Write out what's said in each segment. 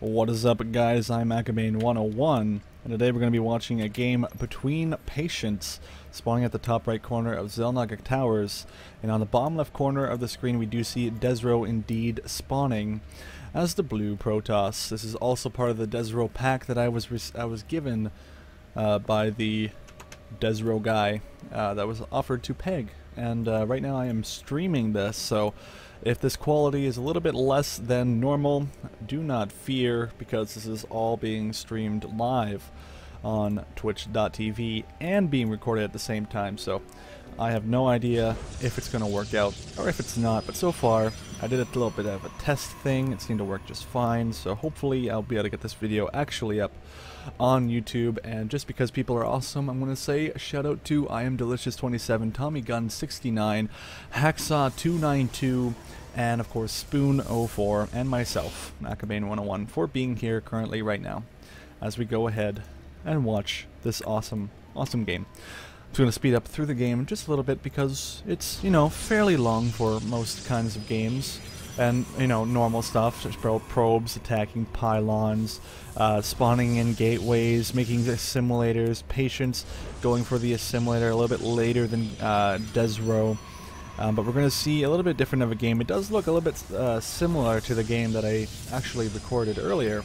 What is up, guys? I'm Akabane101, and today we're going to be watching a game between patients spawning at the top right corner of Xel'Naga Towers, and on the bottom left corner of the screen we do see Desrow indeed spawning as the blue Protoss. This is also part of the Desrow pack that I was given by the Desrow guy that was offered to Peg, and right now I am streaming this, so if this quality is a little bit less than normal, do not fear, because this is all being streamed live on twitch.tv and being recorded at the same time, so I have no idea if it's going to work out or if it's not, but so far I did a little bit of a test thing. It seemed to work just fine, so hopefully I'll be able to get this video actually up on YouTube. And just because people are awesome, I'm going to say shout out to I Am Delicious 27, Tommy Gun 69, Hacksaw 292, and of course Spoon 04, and myself, Akabane101, for being here currently right now as we go ahead and watch this awesome game. I'm going to speed up through the game just a little bit because it's, you know, fairly long for most kinds of games. And, you know, normal stuff, just probes, attacking pylons, spawning in gateways, making the simulators, patients going for the assimilator a little bit later than Desrow. But we're going to see a little bit different of a game. It does look a little bit similar to the game that I actually recorded earlier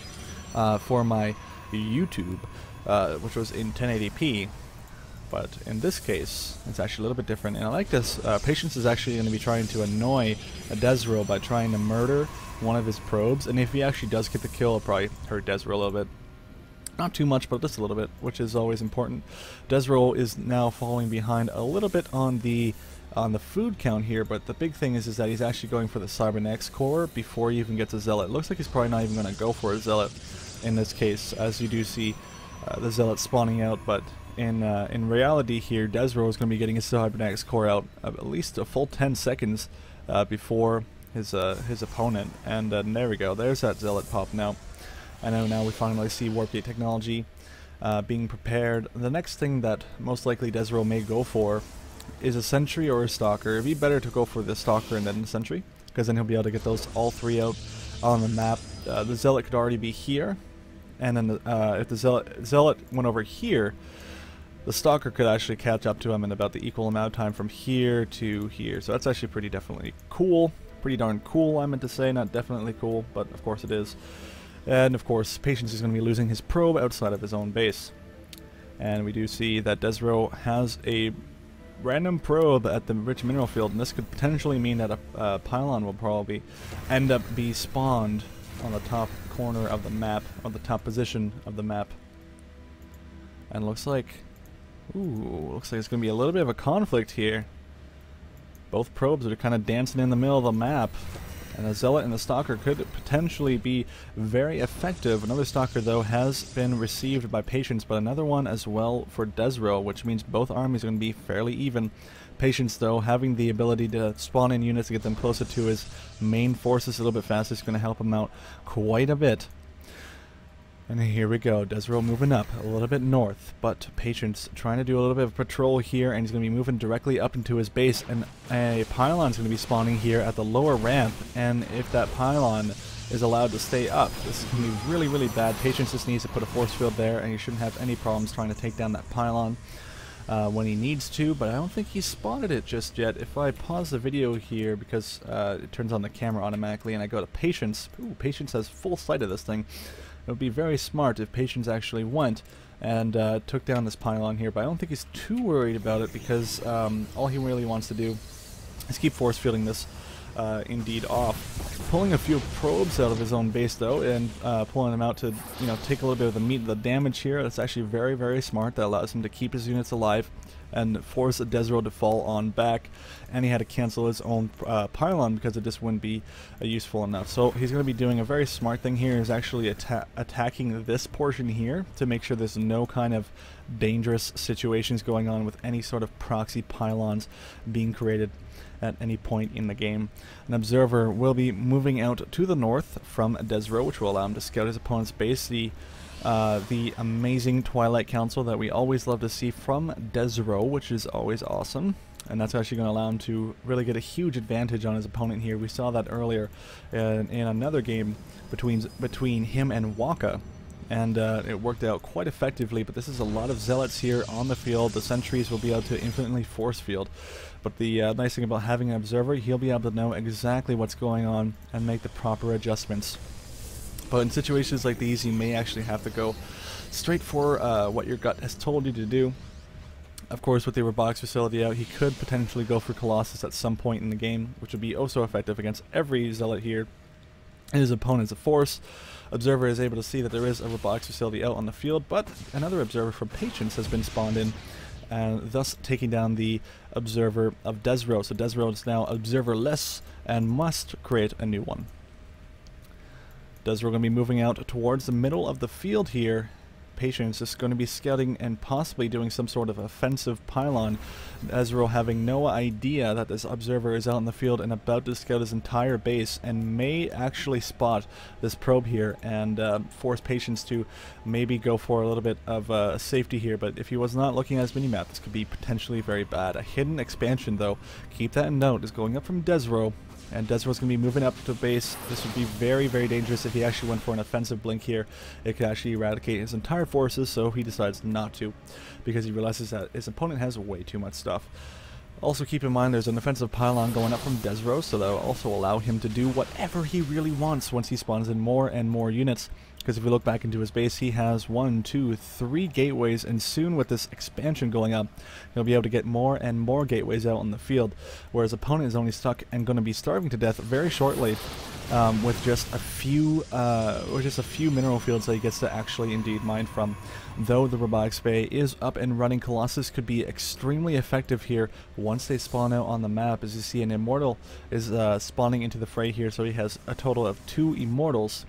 for my YouTube, which was in 1080p. But in this case, it's actually a little bit different, and I like this. Patience is actually going to be trying to annoy Desrow by trying to murder one of his probes, and if he actually does get the kill, it'll probably hurt Desrow a little bit. Not too much, but just a little bit, which is always important. Desrow is now falling behind a little bit on the food count here, but the big thing is that he's actually going for the Cybernetics core before he even gets a Zealot. It looks like he's probably not even going to go for a Zealot in this case, as you do see the Zealot spawning out, but in reality here, Desrow is going to be getting his Cybernetics core out at least a full 10 seconds before his opponent, and there we go. There's that Zealot popping out. I know now we finally see Warp Gate technology being prepared. The next thing that most likely Desrow may go for is a Sentry or a Stalker. It'd be better to go for the Stalker and then the Sentry, because then he'll be able to get those all three out on the map. The Zealot could already be here, and then if the Zealot went over here, the Stalker could actually catch up to him in about the equal amount of time from here to here. So that's actually pretty definitely cool. Pretty darn cool, I meant to say. Not definitely cool, but of course it is. And of course, Patience is going to be losing his probe outside of his own base. And we do see that Desrow has a random probe at the rich mineral field, and this could potentially mean that a pylon will probably end up be spawned on the top corner of the map, or the top position of the map. And looks like it's going to be a little bit of a conflict here. Both probes are kind of dancing in the middle of the map, and the Zealot and the Stalker could potentially be very effective. Another Stalker, though, has been received by Patience, but another one as well for Desrow, which means both armies are going to be fairly even. Patience, though, having the ability to spawn in units to get them closer to his main forces a little bit faster is going to help him out quite a bit. And here we go, Desrow moving up a little bit north, but Patience trying to do a little bit of patrol here, and he's going to be moving directly up into his base, and a pylon is going to be spawning here at the lower ramp, and if that pylon is allowed to stay up, this is going to be really, really bad. Patience just needs to put a force field there, and he shouldn't have any problems trying to take down that pylon when he needs to, but I don't think he's spotted it just yet. If I pause the video here, because it turns on the camera automatically, and I go to Patience, Patience has full sight of this thing. It would be very smart if Patience actually went and took down this pylon here, but I don't think he's too worried about it, because all he really wants to do is keep force fielding this indeed off. Pulling a few probes out of his own base, though, and pulling them out to, you know, take a little bit of the meat of the damage here. That's actually very, very smart. That allows him to keep his units alive and force Desrow to fall on back, and he had to cancel his own pylon because it just wouldn't be useful enough. So he's going to be doing a very smart thing here, is actually attacking this portion here to make sure there's no kind of dangerous situations going on with any sort of proxy pylons being created at any point in the game. An observer will be moving out to the north from Desrow, which will allow him to scout his opponent's base. The amazing Twilight Council that we always love to see from Desrow, which is always awesome. and that's actually going to allow him to really get a huge advantage on his opponent here. We saw that earlier in another game between him and Waka, and it worked out quite effectively. But this is a lot of zealots here on the field. The sentries will be able to infinitely force field. But the nice thing about having an observer, he'll be able to know exactly what's going on and make the proper adjustments. But in situations like these, you may actually have to go straight for what your gut has told you to do. Of course, with the robotics facility out, he could potentially go for Colossus at some point in the game, which would be oh so effective against every zealot here. His opponent's a force. Observer is able to see that there is a robotics facility out on the field, but another observer from Patience has been spawned in, and thus taking down the observer of Desrow. So Desrow is now observerless and must create a new one. Desrow going to be moving out towards the middle of the field here. Patience is going to be scouting and possibly doing some sort of offensive pylon. Desrow having no idea that this observer is out in the field and about to scout his entire base, and may actually spot this probe here and force Patience to maybe go for a little bit of safety here. But if he was not looking at his minimap, this could be potentially very bad. A hidden expansion, though, keep that in note, is going up from Desrow. And Desrow's going to be moving up to base. This would be very, very dangerous if he actually went for an offensive blink here. It could actually eradicate his entire forces, so he decides not to, because he realizes that his opponent has way too much stuff. Also keep in mind there's an offensive pylon going up from Desrow, so that will also allow him to do whatever he really wants once he spawns in more and more units. Because if we look back into his base, he has 1, 2, 3 gateways, and soon with this expansion going up, he'll be able to get more and more gateways out on the field, whereas opponent is only stuck and going to be starving to death very shortly with just a few mineral fields that he gets to actually indeed mine from. Though the robotics bay is up and running, Colossus could be extremely effective here once they spawn out on the map. As you see, an immortal is spawning into the fray here, so he has a total of 2 immortals.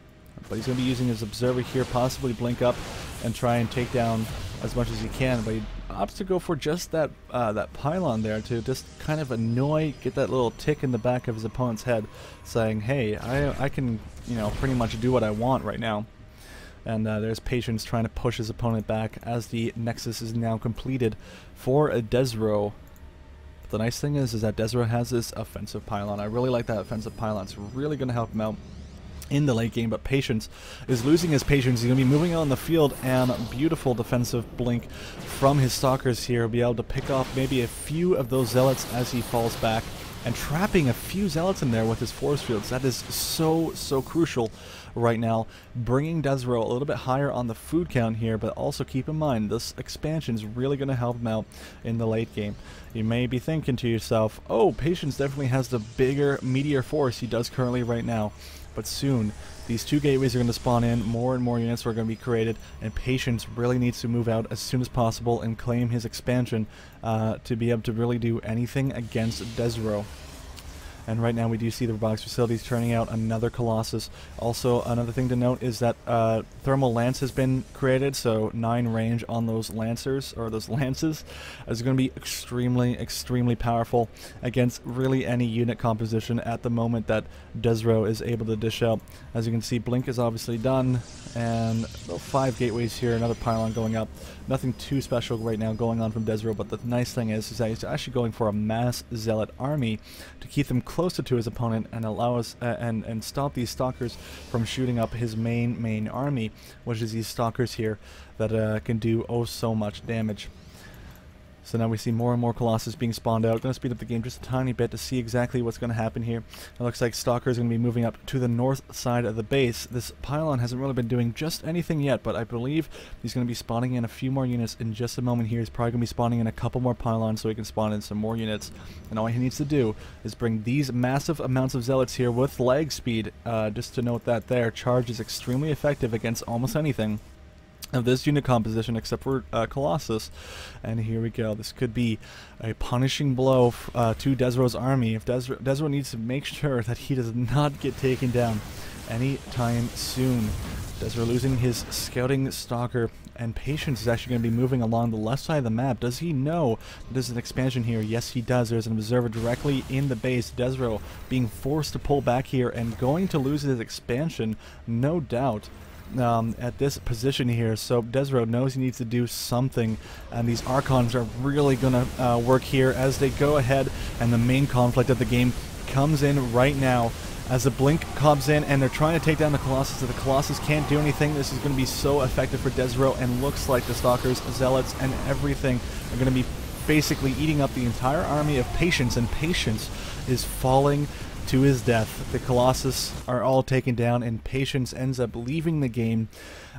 But he's going to be using his observer here, possibly blink up and try and take down as much as he can. But he opts to go for just that that pylon there to just kind of annoy, get that little tick in the back of his opponent's head, saying, "Hey, I can, you know, pretty much do what I want right now." And there's Patience trying to push his opponent back as the Nexus is now completed for a Desrow. But the nice thing is that Desrow has this offensive pylon. I really like that offensive pylon. It's really going to help him out in the late game, but Patience is losing his patience. He's going to be moving out on the field, and beautiful defensive blink from his stalkers here. He'll be able to pick off maybe a few of those zealots as he falls back, and trapping a few zealots in there with his force fields. That is so crucial right now, bringing Desrow a little bit higher on the food count here. But also keep in mind, this expansion is really going to help him out in the late game. You may be thinking to yourself, oh, Patience definitely has the bigger meteor force he does currently right now. But soon, these 2 gateways are going to spawn in, more and more units are going to be created, and Patience really needs to move out as soon as possible and claim his expansion to be able to really do anything against Desrow. And right now we do see the robotics facilities turning out another Colossus. Also, another thing to note is that Thermal Lance has been created, so 9 range on those Lancers, or those Lances, is going to be extremely powerful against really any unit composition at the moment that Desrow is able to dish out. As you can see, Blink is obviously done, and 5 gateways here, another pylon going up. Nothing too special right now going on from Desrow, but the nice thing is that he's actually going for a mass zealot army to keep them closer to his opponent and allow us and stop these stalkers from shooting up his main army, which is these stalkers here that can do oh so much damage. So now we see more and more Colossus being spawned out. Going to speed up the game just a tiny bit to see exactly what's going to happen here. It looks like Stalker is going to be moving up to the north side of the base. This pylon hasn't really been doing just anything yet, but I believe he's going to be spawning in a few more units in just a moment here. He's probably going to be spawning in a couple more pylons so he can spawn in some more units. And all he needs to do is bring these massive amounts of zealots here with lag speed. Just to note that there, charge is extremely effective against almost anything of this unit composition except for Colossus. And here we go. This could be a punishing blow to Desrow's army. If Desrow needs to make sure that he does not get taken down anytime soon. Desrow losing his scouting stalker, and Patience is actually going to be moving along the left side of the map. Does he know that there's an expansion here? Yes, he does. There's an observer directly in the base. Desrow being forced to pull back here and going to lose his expansion, no doubt. at this position here, so Desrow knows he needs to do something, and these Archons are really going to work here as they go ahead, and the main conflict of the game comes in right now as the Blink comes in, and they're trying to take down the Colossus. If the Colossus can't do anything, this is going to be so effective for Desrow, and looks like the Stalkers, Zealots, and everything are going to be basically eating up the entire army of Patience, and Patience is falling to his death. The Colossus are all taken down, and Patience ends up leaving the game,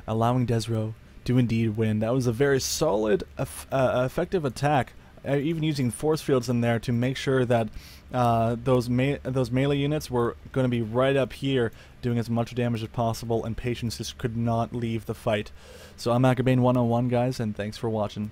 allowing Desrow to indeed win. That was a very solid, effective attack, even using force fields in there to make sure that those melee units were going to be right up here doing as much damage as possible, and Patience just could not leave the fight. So I'm Akabane101, guys, and thanks for watching.